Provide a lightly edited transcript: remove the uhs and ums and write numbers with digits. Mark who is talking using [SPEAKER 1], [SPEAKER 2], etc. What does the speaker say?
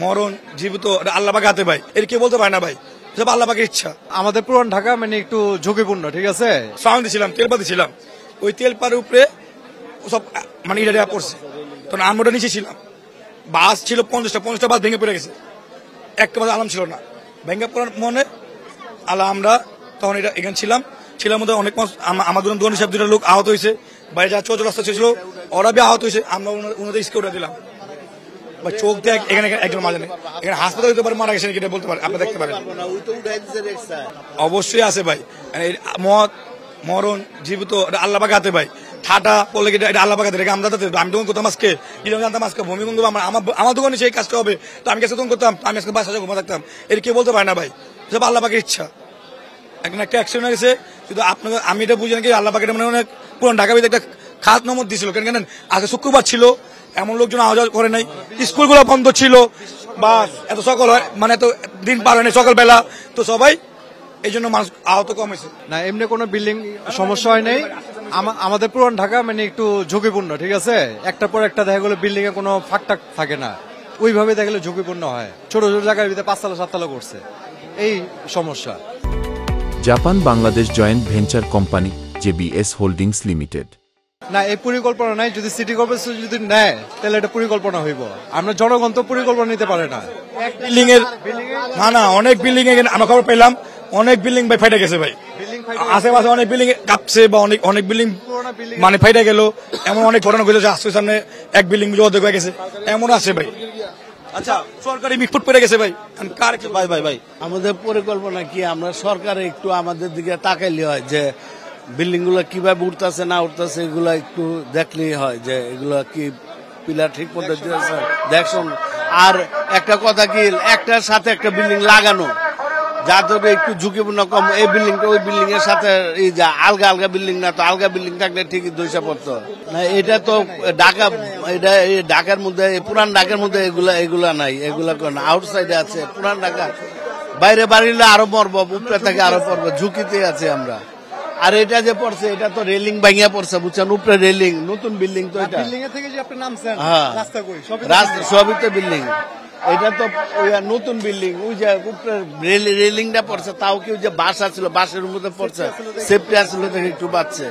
[SPEAKER 1] মরণ জীবিত আল্লাহ পাকের হাতে ভাই, এর কেউ বলতে পারে না ভাই, সব আল্লাহ পাকের ইচ্ছা।
[SPEAKER 2] আমাদের পুরান ঢাকা মানে একটু ঝুঁকিপূর্ণ, ঠিক আছে।
[SPEAKER 1] সাউন্ড ছিলাম, তেলপাতি ছিলাম, ওই তেলপাড়ের উপরে সব মানে ইটা পড়ছে, তখন আমরা নিচে ছিলাম। বাস ছিল 50টা বাস ভেঙে পড়ে গেছে, একটা বাস আলাম ছিল না, ভেঙে পড়ার মনে আল্লাহ আমরা তখন এটা এখানে ছিলাম মধ্যে অনেক আমাদের দোকান হিসাব 2টা লোক আহত হয়েছে, বাইরে যা চোখ রাস্তা ছিল ওরা বি আহত হয়েছে, আমরা ওনাদের স্কে উঠে দিলাম। চোখ দিয়ে এখানে একজন মারা নেই, এখানে হাসপাতাল হতে পারে মারা গেছেন কিনা বলতে পারে, আপনি দেখতে পারেন। অবশ্যই আছে ভাই, মত মরণ জীবিত আল্লাহ পাকের হাতে ভাই। ঠাটা পড়লে এটা আল্লাহ পাকের হাতে, আমরা আমি তখন করতাম আজকে জানতাম আজকে ভূমিকম্প আমার দোকানে সেই কাজটা হবে, তো আমি কাছে তখন করতাম, আমি আজকে বাসা ঘুমা থাকতাম, এর কেউ বলতে পারে না ভাই, সব আল্লাহ পাকের ইচ্ছা। এখন একটা অ্যাক্সিডেন্ট হয়ে গেছে, শুধু আপনাকে আমি এটা বুঝি নাকি আল্লাহ পাকের মানে অনেক পুরান ঢাকা ভিতরে একটা খাস নম্বর দিয়েছিল, কেন আগে শুক্রবার ছিল, এমন লোকজন আওয়া যাওয়া করে নাই, স্কুলগুলো বন্ধ ছিল, বা এত সকাল হয় মানে এত দিন পার হয়নি সকালবেলা, তো সবাই এই জন্য মানুষ আহত কম হয়েছে
[SPEAKER 2] না। এমনি কোনো বিল্ডিং সমস্যা হয় নাই। আমাদের পুরান ঢাকা মানে একটু ঝুঁকিপূর্ণ, ঠিক আছে। একটা পর একটা দেখা গেলো বিল্ডিং এ কোনো ফাঁকটাক থাকে না, ওইভাবে দেখা গেলে ঝুঁকিপূর্ণ হয়। ছোট ছোট জায়গার ভিতরে 5 তলা 7 তলা করছে, এই সমস্যা।
[SPEAKER 3] Japan Bangladesh joint venture company JBS holdings limited.
[SPEAKER 2] না, এই পরিকল্পনা নাই। যদি সিটি কর্পোরেশন যদি নেয় তাহলে এটা পরিকল্পনা হইব। আমরা জনগণ তো পরিকল্পনা নিতে পারে না।
[SPEAKER 1] বিল্ডিং এর না অনেক বিল্ডিং এ আমরা খবর পেলাম, অনেক বিল্ডিং ভাই ফাইটে গেছে ভাই, আশেপাশে অনেক বিল্ডিং কাঁপছে, বা অনেক বিল্ডিং মানে ফাইটে গেল, এমন অনেক ঘটনা ঘটেছে। আজকের সামনে এক বিল্ডিং অর্ধেক হয়ে গেছে, এমন আছে ভাই। আচ্ছা, সরকারি মিটফুট পড়ে গেছে ভাই।
[SPEAKER 4] ভাই আমাদের পরিকল্পনা কি, আমরা সরকারে একটু আমাদের দিকে তাকাইলে হয় যে বিল্ডিং গুলো কিভাবে উঠতেছে না উঠতেছে, এগুলা একটু দেখলেই হয় যে এগুলা কি পিলার ঠিক মতো দিয়েছে দেখুন। আর একটা কথা কি, একটার সাথে একটা বিল্ডিং লাগানো, যাতে একটু ঝুঁকিপূর্ণ কম। এই বিল্ডিংটা ওই বিল্ডিং এর সাথে এই যে আলগা আলগা বিল্ডিং না, তো আলগা বিল্ডিং থাকলে ঠিকই দইসা পড়তো না। এটা তো ঢাকা, এটা এই ঢাকার মধ্যে, পুরান ঢাকার মধ্যে এগুলা নাই, এগুলা কোন আউটসাইডে আছে। পুরান ঢাকা বাইরে বাড়িলে আরো পড়বো, উপরে থেকে আরো পড়বো, ঝুঁকিতে আছে আমরা। আর এটা যে পড়ছে, এটা তো রেলিং ভাঙিয়া পড়ছে, বুঝছেন, উপরে রেলিং, নতুন বিল্ডিং তো এটা। রাস্তা সবই তো বিল্ডিং, এটা তো নতুন বিল্ডিং। ওই যে উপরে রেলিংটা পড়ছে, তাও কি ওই যে বাস আছিল, বাসের মধ্যে পড়ছে, সেফটি আসলে একটু বাঁচছে।